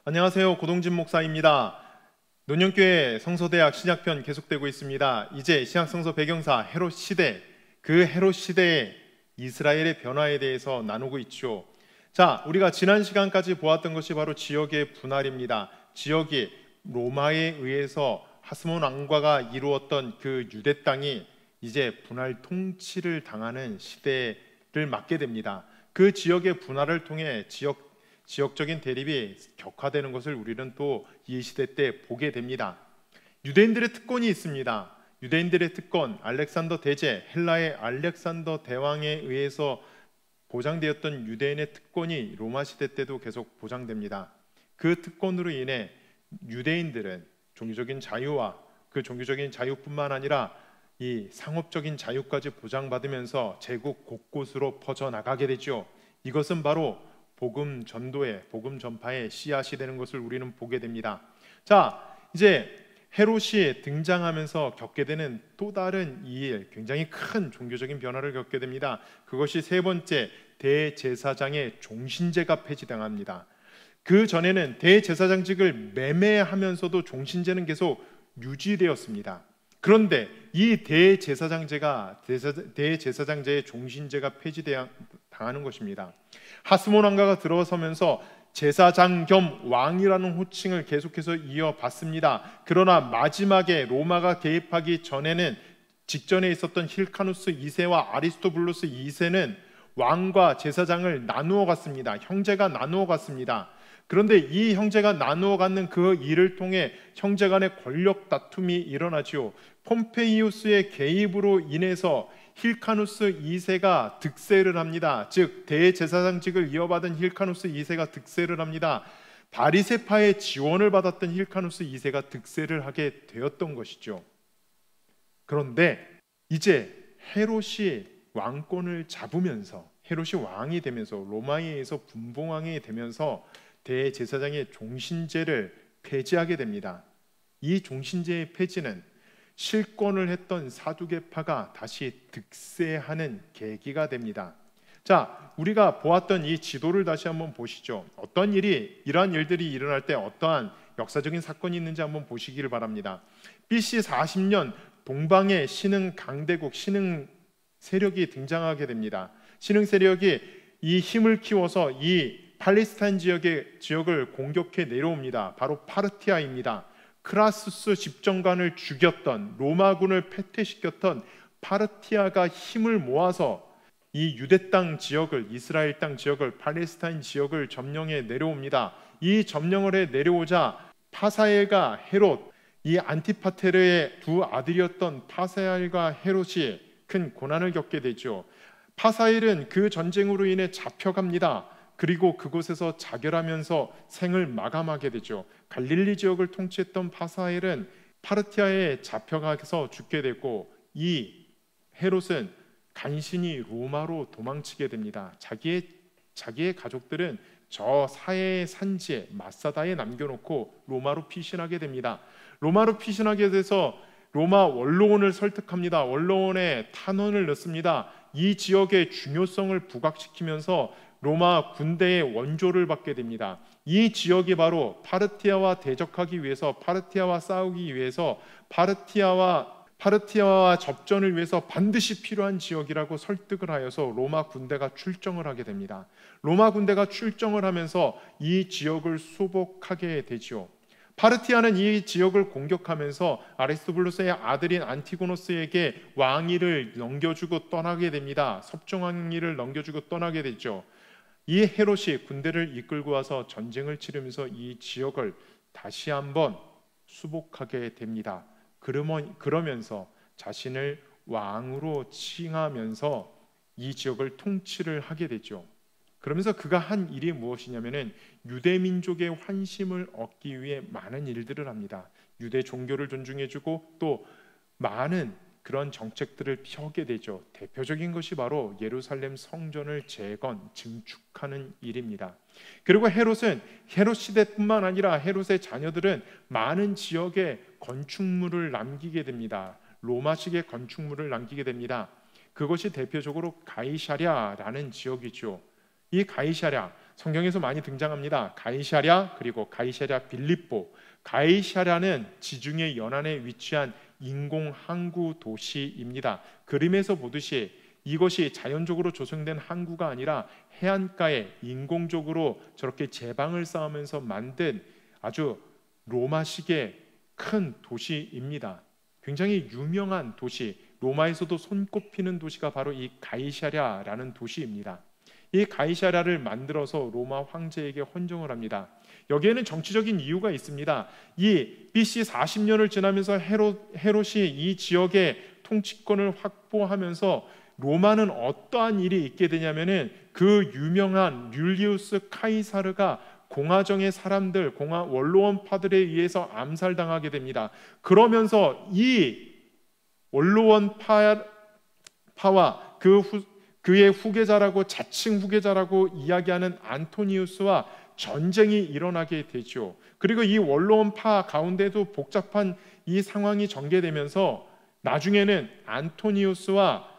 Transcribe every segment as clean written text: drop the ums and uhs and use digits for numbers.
안녕하세요. 고동진 목사입니다. 논현교회 성서대학 신약편 계속되고 있습니다. 이제 신약성서 배경사 헤롯 시대, 그 헤롯 시대의 이스라엘의 변화에 대해서 나누고 있죠. 자, 우리가 지난 시간까지 보았던 것이 바로 지역의 분할입니다. 지역이 로마에 의해서 하스몬 왕과가 이루었던 그 유대 땅이 이제 분할 통치를 당하는 시대를 맞게 됩니다. 그 지역의 분할을 통해 지역적인 대립이 격화되는 것을 우리는 또 이 시대 때 보게 됩니다. 유대인들의 특권이 있습니다. 유대인들의 특권, 알렉산더 대제, 헬라의 알렉산더 대왕에 의해서 보장되었던 유대인의 특권이 로마 시대 때도 계속 보장됩니다. 그 특권으로 인해 유대인들은 종교적인 자유와 그 종교적인 자유뿐만 아니라 이 상업적인 자유까지 보장받으면서 제국 곳곳으로 퍼져나가게 되죠. 이것은 바로 복음 전도의, 복음 전파의 씨앗이 되는 것을 우리는 보게 됩니다. 자, 이제 헤롯이 등장하면서 겪게 되는 또 다른 일, 굉장히 큰 종교적인 변화를 겪게 됩니다. 그것이 세 번째, 대제사장의 종신제가 폐지당합니다. 그 전에는 대제사장직을 매매하면서도 종신제는 계속 유지되었습니다. 그런데 이 대제사장제의 종신제가 폐지당하는 것입니다. 하스몬 왕가가 들어서면서 제사장 겸 왕이라는 호칭을 계속해서 이어받습니다. 그러나 마지막에 로마가 개입하기 전에는 직전에 있었던 힐카누스 2세와 아리스토블루스 2세는 왕과 제사장을 나누어 갔습니다. 형제가 나누어 갔습니다. 그런데 이 형제가 나누어 갖는 그 일을 통해 형제 간의 권력 다툼이 일어나지요. 폼페이우스의 개입으로 인해서 힐카누스 2세가 득세를 합니다. 즉 대제사장직을 이어받은 힐카누스 2세가 득세를 합니다. 바리새파의 지원을 받았던 힐카누스 2세가 득세를 하게 되었던 것이죠. 그런데 이제 헤롯이 왕권을 잡으면서, 헤롯이 왕이 되면서, 로마에 의해서 분봉왕이 되면서 대제사장의 종신제를 폐지하게 됩니다. 이 종신제의 폐지는 실권을 했던 사두개파가 다시 득세하는 계기가 됩니다. 자, 우리가 보았던 이 지도를 다시 한번 보시죠. 어떤 일이, 이러한 일들이 일어날 때 어떠한 역사적인 사건이 있는지 한번 보시기를 바랍니다. BC 40년 동방의 신흥 강대국, 신흥 세력이 등장하게 됩니다. 신흥 세력이 이 힘을 키워서 이 팔레스타인 지역을 공격해 내려옵니다. 바로 파르티아입니다. 크라수스 집정관을 죽였던, 로마군을 패퇴시켰던 파르티아가 힘을 모아서 이 유대 땅 지역을, 이스라엘 땅 지역을, 팔레스타인 지역을 점령해 내려옵니다. 이 점령을 해 내려오자 파사엘과 헤롯, 이 안티파테르의 두 아들이었던 파사엘과 헤롯이 큰 고난을 겪게 되죠. 파사엘은 그 전쟁으로 인해 잡혀갑니다. 그리고 그곳에서 자결하면서 생을 마감하게 되죠. 갈릴리 지역을 통치했던 파사엘은 파르티아에 잡혀가서 죽게 되고, 이 헤롯은 간신히 로마로 도망치게 됩니다. 자기의 가족들은 저 사해의 산지에 마사다에 남겨놓고 로마로 피신하게 됩니다. 로마로 피신하게 돼서 로마 원로원을 설득합니다. 원로원에 탄원을 넣습니다. 이 지역의 중요성을 부각시키면서 로마 군대의 원조를 받게 됩니다. 이 지역이 바로 파르티아와 대적하기 위해서, 파르티아와 싸우기 위해서, 파르티아와 접전을 위해서 반드시 필요한 지역이라고 설득을 하여서 로마 군대가 출정을 하게 됩니다. 로마 군대가 출정을 하면서 이 지역을 수복하게 되지요. 파르티아는 이 지역을 공격하면서 아리스토블루스의 아들인 안티고노스에게 왕위를 넘겨주고 떠나게 됩니다. 섭정왕위를 넘겨주고 떠나게 되죠. 이 헤롯이 군대를 이끌고 와서 전쟁을 치르면서 이 지역을 다시 한번 수복하게 됩니다. 그러면서 자신을 왕으로 칭하면서 이 지역을 통치를 하게 되죠. 그러면서 그가 한 일이 무엇이냐면은 유대 민족의 환심을 얻기 위해 많은 일들을 합니다. 유대 종교를 존중해주고 또 많은 그런 정책들을 펴게 되죠. 대표적인 것이 바로 예루살렘 성전을 증축하는 일입니다. 그리고 헤롯 시대뿐만 아니라 헤롯의 자녀들은 많은 지역에 건축물을 남기게 됩니다. 로마식의 건축물을 남기게 됩니다. 그것이 대표적으로 가이사랴라는 지역이죠. 이 가이사랴, 성경에서 많이 등장합니다. 가이사랴 그리고 가이사랴 빌립보. 가이사랴는 지중해 연안에 위치한 인공 항구 도시입니다. 그림에서 보듯이 이것이 자연적으로 조성된 항구가 아니라 해안가에 인공적으로 저렇게 제방을 쌓으면서 만든 아주 로마식의 큰 도시입니다. 굉장히 유명한 도시, 로마에서도 손꼽히는 도시가 바로 이 가이사랴라는 도시입니다. 이 가이사랴를 만들어서 로마 황제에게 헌정을 합니다. 여기에는 정치적인 이유가 있습니다. 이 BC 40년을 지나면서 헤롯이 이 지역의 통치권을 확보하면서 로마는 어떠한 일이 있게 되냐면은 그 유명한 율리우스 카이사르가 공화정의 사람들, 원로원파들에 의해서 암살당하게 됩니다. 그러면서 이 원로원파와 그의 후계자라고 자칭 후계자라고 이야기하는 안토니우스와 전쟁이 일어나게 되죠. 그리고 이 원로원파 가운데도 복잡한 이 상황이 전개되면서 나중에는 안토니우스와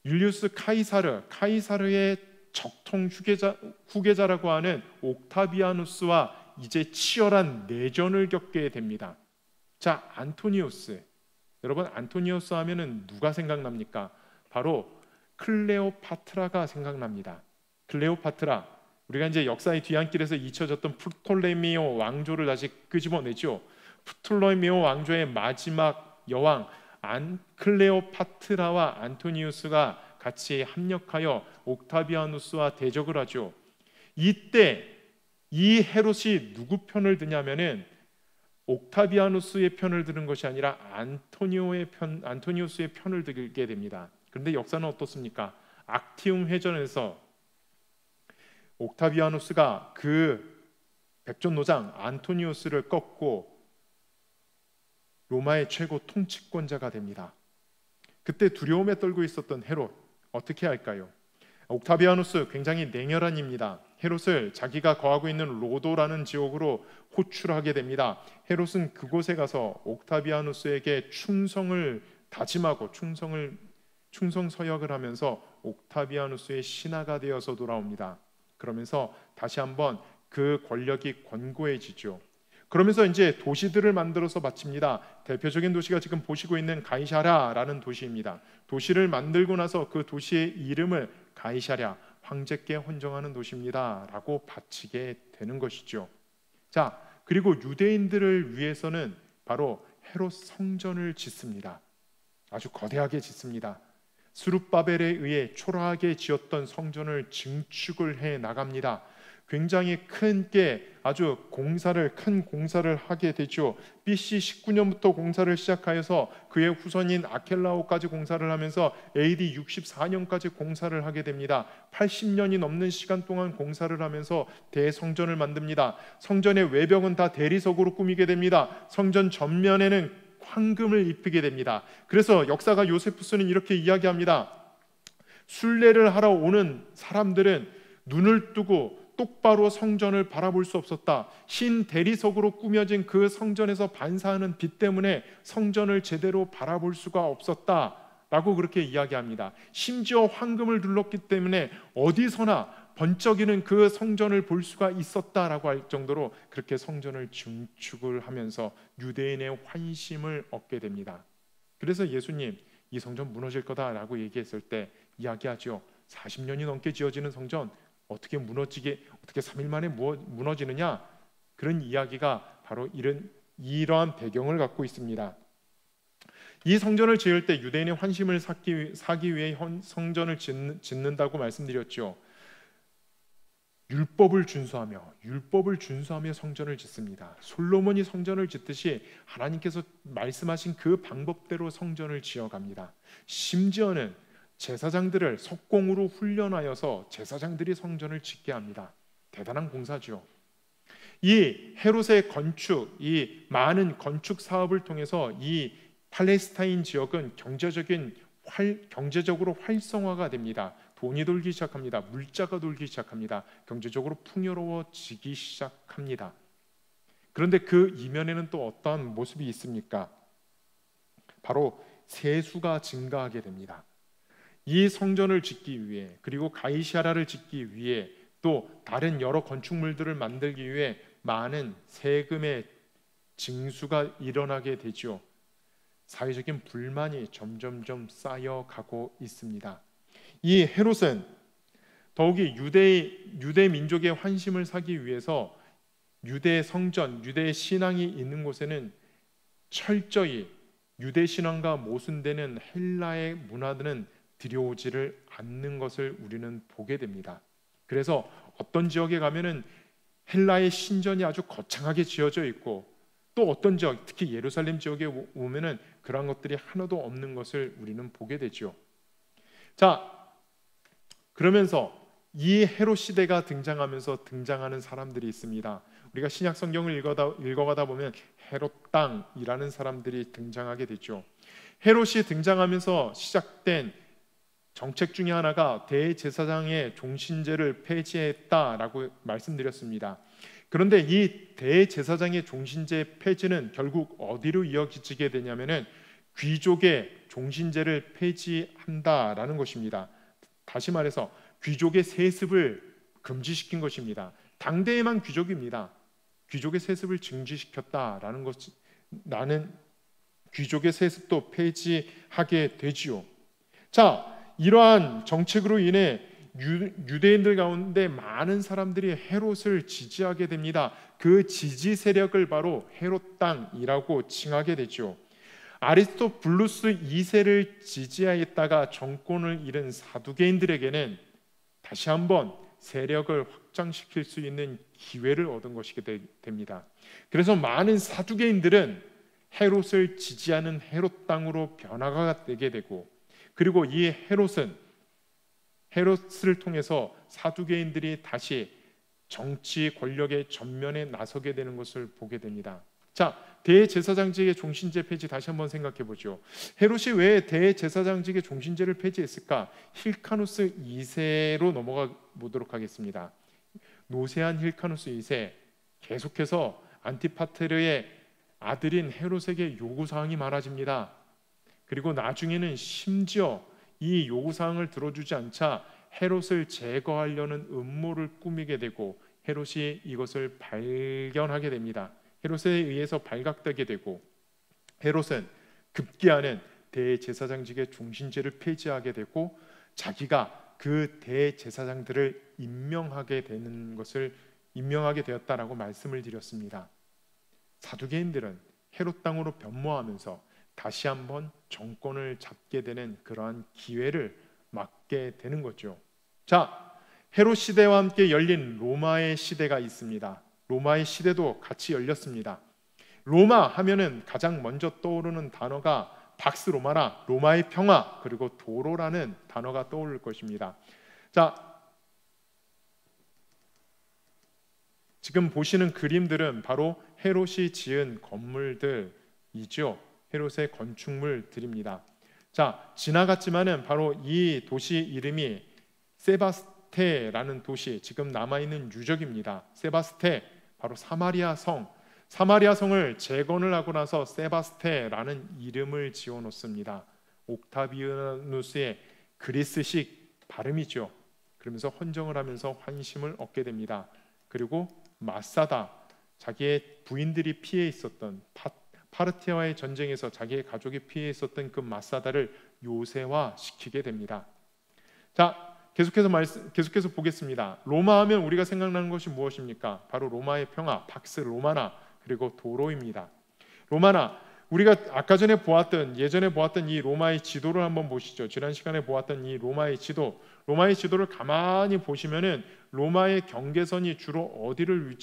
율리우스 카이사르의 적통 후계자라고 하는 옥타비아누스와 이제 치열한 내전을 겪게 됩니다. 자, 안토니우스. 여러분, 안토니우스 하면은 누가 생각납니까? 바로 클레오파트라가 생각납니다. 클레오파트라. 우리가 이제 역사의 뒤안길에서 잊혀졌던 프톨레미오 왕조를 다시 끄집어내죠. 프톨레미오 왕조의 마지막 여왕 클레오파트라와 안토니우스가 같이 합력하여 옥타비아누스와 대적을 하죠. 이때 이 헤롯이 누구 편을 드냐면은 옥타비아누스의 편을 드는 것이 아니라 안토니우스의 편을 들게 됩니다. 그런데 역사는 어떻습니까? 악티움 회전에서 옥타비아누스가 그 백전노장 안토니우스를 꺾고 로마의 최고 통치권자가 됩니다. 그때 두려움에 떨고 있었던 헤롯 어떻게 할까요? 옥타비아누스 굉장히 냉혈한 입니다. 헤롯을 자기가 거하고 있는 로도라는 지역으로 호출하게 됩니다. 헤롯은 그곳에 가서 옥타비아누스에게 충성을 다짐하고 충성 서약을 하면서 옥타비아누스의 신하가 되어서 돌아옵니다. 그러면서 다시 한번 그 권력이 권고해지죠. 그러면서 이제 도시들을 만들어서 바칩니다. 대표적인 도시가 지금 보시고 있는 가이사랴라는 도시입니다. 도시를 만들고 나서 그 도시의 이름을 가이사랴, 황제께 헌정하는 도시입니다 라고 바치게 되는 것이죠. 자, 그리고 유대인들을 위해서는 바로 헤롯 성전을 짓습니다. 아주 거대하게 짓습니다. 스룹바벨에 의해 초라하게 지었던 성전을 증축을 해 나갑니다. 굉장히 큰 공사를 하게 되죠. BC 19년부터 공사를 시작하여서 그의 후손인 아켈라오까지 공사를 하면서 AD 64년까지 공사를 하게 됩니다. 80년이 넘는 시간 동안 공사를 하면서 대성전을 만듭니다. 성전의 외벽은 다 대리석으로 꾸미게 됩니다. 성전 전면에는 황금을 입히게 됩니다. 그래서 역사가 요세푸스는 이렇게 이야기합니다. 순례를 하러 오는 사람들은 눈을 뜨고 똑바로 성전을 바라볼 수 없었다. 흰 대리석으로 꾸며진 그 성전에서 반사하는 빛 때문에 성전을 제대로 바라볼 수가 없었다 라고 그렇게 이야기합니다. 심지어 황금을 둘렀기 때문에 어디서나 번쩍이는 그 성전을 볼 수가 있었다라고 할 정도로 그렇게 성전을 증축을 하면서 유대인의 환심을 얻게 됩니다. 그래서 예수님 이 성전 무너질 거다라고 얘기했을 때 이야기하죠. 40년이 넘게 지어지는 성전 어떻게 3일 만에 무너지느냐? 그런 이야기가 바로 이러한 배경을 갖고 있습니다. 이 성전을 지을 때 유대인의 환심을 사기 위해 성전을 짓는다고 말씀드렸죠. 율법을 준수하며 성전을 짓습니다. 솔로몬이 성전을 짓듯이 하나님께서 말씀하신 그 방법대로 성전을 지어갑니다. 심지어는 제사장들을 석공으로 훈련하여서 제사장들이 성전을 짓게 합니다. 대단한 공사죠. 이 헤롯의 이 많은 건축 사업을 통해서 이 팔레스타인 지역은 경제적으로 활성화가 됩니다. 돈이 돌기 시작합니다. 물자가 돌기 시작합니다. 경제적으로 풍요로워지기 시작합니다. 그런데 그 이면에는 또 어떠한 모습이 있습니까? 바로 세수가 증가하게 됩니다. 이 성전을 짓기 위해 그리고 가이사랴를 짓기 위해 또 다른 여러 건축물들을 만들기 위해 많은 세금의 징수가 일어나게 되죠. 사회적인 불만이 점점점 쌓여가고 있습니다. 이 헤롯은 더욱이 유대 민족의 환심을 사기 위해서 유대 성전, 유대 신앙이 있는 곳에는 철저히 유대 신앙과 모순되는 헬라의 문화들은 들여오지를 않는 것을 우리는 보게 됩니다. 그래서 어떤 지역에 가면은 헬라의 신전이 아주 거창하게 지어져 있고, 또 어떤 지역, 특히 예루살렘 지역에 오면은 그런 것들이 하나도 없는 것을 우리는 보게 되죠. 자, 그러면서 이 헤롯 시대가 등장하면서 등장하는 사람들이 있습니다. 우리가 신약 성경을 읽어가다 보면 헤롯 땅이라는 사람들이 등장하게 되죠. 헤롯이 등장하면서 시작된 정책 중에 하나가 대제사장의 종신제를 폐지했다라고 말씀드렸습니다. 그런데 이 대제사장의 종신제 폐지는 결국 어디로 이어지게 되냐면은 귀족의 종신제를 폐지한다라는 것입니다. 다시 말해서 귀족의 세습을 금지시킨 것입니다. 당대에만 귀족입니다. 귀족의 세습을 중지시켰다라는 것, 나는 귀족의 세습도 폐지하게 되지요. 자, 이러한 정책으로 인해 유대인들 가운데 많은 사람들이 헤롯을 지지하게 됩니다. 그 지지 세력을 바로 헤롯 당이라고 칭하게 되죠. 아리스토블루스 2세를 지지하였다가 정권을 잃은 사두개인들에게는 다시 한번 세력을 확장시킬 수 있는 기회를 얻은 것이 됩니다. 그래서 많은 사두개인들은 헤롯을 지지하는 헤롯 당으로 변화가 되게 되고, 그리고 이 헤롯을 통해서 사두개인들이 다시 정치 권력의 전면에 나서게 되는 것을 보게 됩니다. 자, 대제사장직의 종신제 폐지 다시 한번 생각해 보죠. 헤롯이 왜 대제사장직의 종신제를 폐지했을까? 힐카누스 2세로 넘어가 보도록 하겠습니다. 노세한 힐카누스 2세, 계속해서 안티파테르의 아들인 헤롯에게 요구사항이 많아집니다. 그리고 나중에는 심지어 이 요구사항을 들어주지 않자 헤롯을 제거하려는 음모를 꾸미게 되고, 헤롯이 이것을 발견하게 됩니다. 헤롯에 의해서 발각되게 되고, 헤롯은 급기야는 대제사장직의 종신제를 폐지하게 되고, 자기가 그 대제사장들을 임명하게 되었다라고 말씀을 드렸습니다. 사두개인들은 헤롯 땅으로 변모하면서 다시 한번 정권을 잡게 되는 그러한 기회를 맞게 되는 거죠. 자, 헤롯 시대와 함께 열린 로마의 시대가 있습니다. 로마의 시대도 같이 열렸습니다. 로마 하면은 가장 먼저 떠오르는 단어가 팍스 로마나 로마의 평화, 그리고 도로라는 단어가 떠오를 것입니다. 자, 지금 보시는 그림들은 바로 헤롯이 지은 건물들이죠. 헤롯의 건축물들입니다. 자, 지나갔지만은 바로 이 도시 이름이 세바스테라는 도시, 지금 남아있는 유적입니다. 세바스테, 바로 사마리아 성을 재건을 하고 나서 세바스테라는 이름을 지어 놓습니다. 옥타비아누스의 그리스식 발음이죠. 그러면서 헌정을 하면서 환심을 얻게 됩니다. 그리고 마사다, 자기의 부인들이 피해 있었던 파르티아와의 전쟁에서 자기의 가족이 피해 있었던 그 마사다를 요새화 시키게 됩니다. 자, 계속해서 보겠습니다. 로마 하면 우리가 생각나는 것이 무엇입니까? 바로 로마의 평화, 팍스 로마나, 그리고 도로입니다. 로마나, 우리가 아까 전에 예전에 보았던 이 로마의 지도를 한번 보시죠. 지난 시간에 보았던 이 로마의 지도를 가만히 보시면은 로마의 경계선이 주로 어디를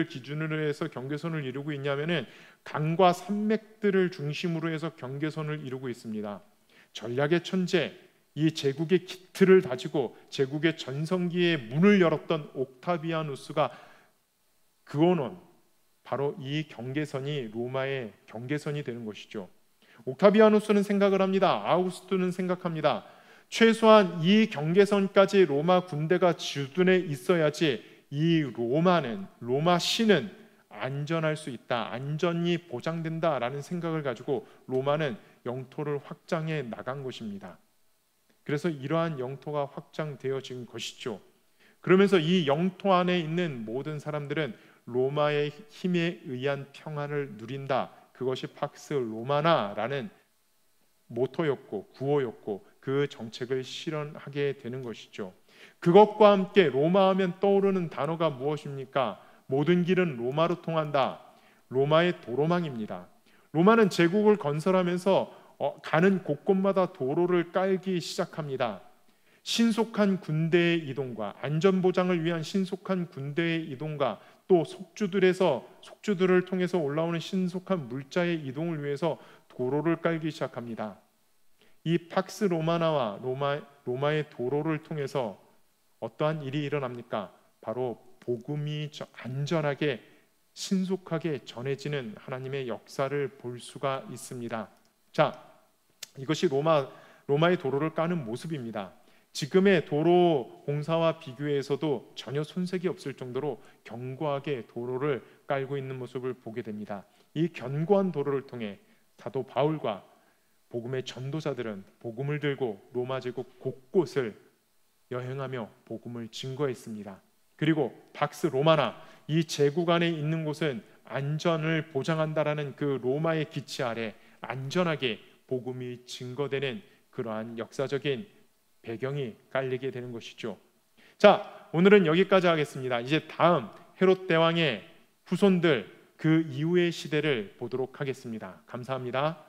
기준으로 해서 경계선을 이루고 있냐면은 강과 산맥들을 중심으로 해서 경계선을 이루고 있습니다. 전략의 천재, 이 제국의 기틀을 다지고 제국의 전성기의 문을 열었던 옥타비아누스가 그어놓은 바로 이 경계선이 로마의 경계선이 되는 것이죠. 옥타비아누스는 생각을 합니다. 아우구스투는 생각합니다. 최소한 이 경계선까지 로마 군대가 주둔해 있어야지 이 로마 시는 안전할 수 있다, 안전이 보장된다라는 생각을 가지고 로마는 영토를 확장해 나간 것입니다. 그래서 이러한 영토가 확장되어진 것이죠. 그러면서 이 영토 안에 있는 모든 사람들은 로마의 힘에 의한 평안을 누린다. 그것이 팍스 로마나라는 모토였고 구호였고 그 정책을 실현하게 되는 것이죠. 그것과 함께 로마 하면 떠오르는 단어가 무엇입니까? 모든 길은 로마로 통한다. 로마의 도로망입니다. 로마는 제국을 건설하면서 가는 곳곳마다 도로를 깔기 시작합니다. 신속한 군대의 이동과 안전보장을 위한 신속한 군대의 이동과 또 속주들을 통해서 올라오는 신속한 물자의 이동을 위해서 도로를 깔기 시작합니다. 이 팍스 로마나와 로마의 도로를 통해서 어떠한 일이 일어납니까? 바로 복음이 안전하게 신속하게 전해지는 하나님의 역사를 볼 수가 있습니다. 자, 이것이 로마의 도로를 까는 모습입니다. 지금의 도로 공사와 비교해서도 전혀 손색이 없을 정도로 견고하게 도로를 깔고 있는 모습을 보게 됩니다. 이 견고한 도로를 통해 사도 바울과 복음의 전도자들은 복음을 들고 로마 제국 곳곳을 여행하며 복음을 증거했습니다. 그리고 팍스 로마나, 이 제국 안에 있는 곳은 안전을 보장한다라는 그 로마의 기치 아래 안전하게 복음이 증거되는 그러한 역사적인 배경이 깔리게 되는 것이죠. 자, 오늘은 여기까지 하겠습니다. 이제 다음 헤롯 대왕의 후손들, 그 이후의 시대를 보도록 하겠습니다. 감사합니다.